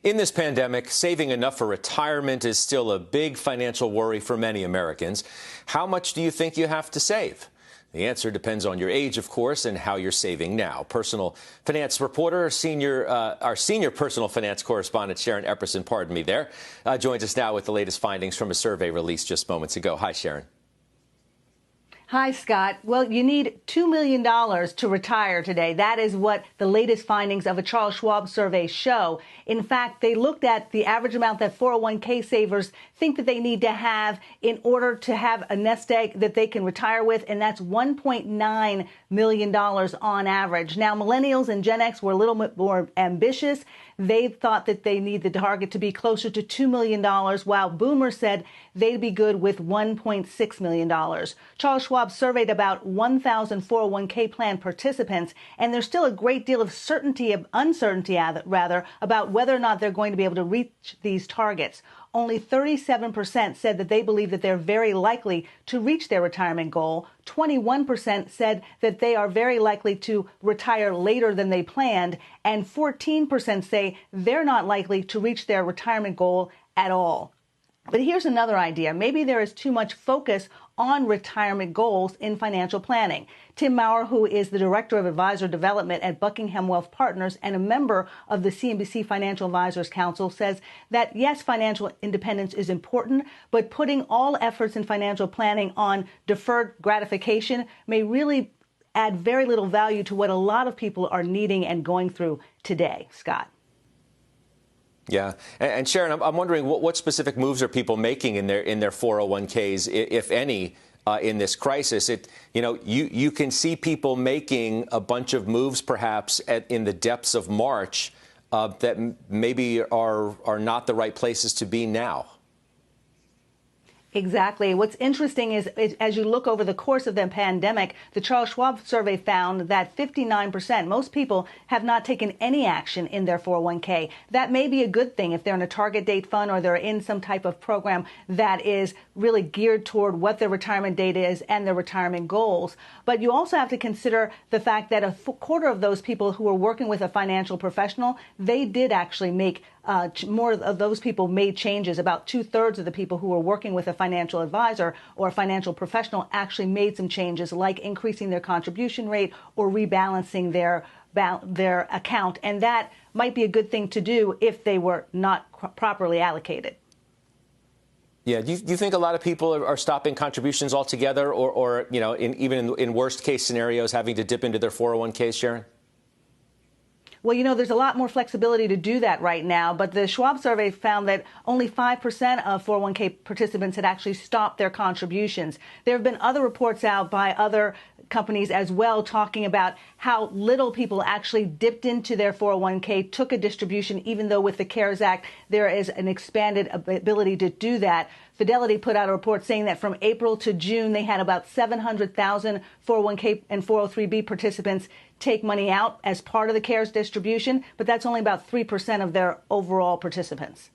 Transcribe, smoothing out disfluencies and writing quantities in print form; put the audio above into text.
In this pandemic, saving enough for retirement is still a big financial worry for many Americans. How much do you think you have to save? The answer depends on your age, of course, and how you're saving now. Personal finance reporter, our senior personal finance correspondent, Sharon Epperson, joins us now with the latest findings from a survey released just moments ago. Hi, Sharon. Hi, Scott. Well, you need $2 million to retire today. That is what the latest findings of a Charles Schwab survey show. In fact, they looked at the average amount that 401k savers think that they need to have in order to have a nest egg that they can retire with, and that's $1.9 million on average. Now, millennials and Gen X were a little bit more ambitious. They thought that they need the target to be closer to $2 million, while boomers said they'd be good with $1.6 million. Charles Schwab surveyed about 1,000 401k plan participants, and there's still a great deal of uncertainty about whether or not they're going to be able to reach these targets. Only 37% said that they believe that they're very likely to reach their retirement goal. 21% said that they are very likely to retire later than they planned. And 14% say they're not likely to reach their retirement goal at all. But here's another idea. Maybe there is too much focus on retirement goals in financial planning. Tim Maurer, who is the Director of Advisor Development at Buckingham Wealth Partners and a member of the CNBC Financial Advisors Council, says that, yes, financial independence is important, but putting all efforts in financial planning on deferred gratification may really add very little value to what a lot of people are needing and going through today. Scott. Yeah. And Sharon, I'm wondering what specific moves are people making in their 401ks, if any, in this crisis? You can see people making a bunch of moves, perhaps, in the depths of March that maybe are not the right places to be now. Exactly. What's interesting is as you look over the course of the pandemic, the Charles Schwab survey found that 59%, most people, have not taken any action in their 401k. That may be a good thing if they're in a target date fund or they're in some type of program that is really geared toward what their retirement date is and their retirement goals. But you also have to consider the fact that a quarter of those people who are working with a financial professional, they did actually make more of those people made changes. About 2/3 of the people who were working with a financial advisor or a financial professional actually made some changes, like increasing their contribution rate or rebalancing their account. And that might be a good thing to do if they were not properly allocated. Yeah. Do you think a lot of people are stopping contributions altogether or even in worst case scenarios, having to dip into their 401ks, Sharon? Well, there's a lot more flexibility to do that right now, but the Schwab survey found that only 5% of 401k participants had actually stopped their contributions. There have been other reports out by other companies as well talking about how little people actually dipped into their 401k, took a distribution, even though with the CARES Act, there is an expanded ability to do that. Fidelity put out a report saying that from April to June, they had about 700,000 401k and 403b participants take money out as part of the CARES distribution, but that's only about 3% of their overall participants.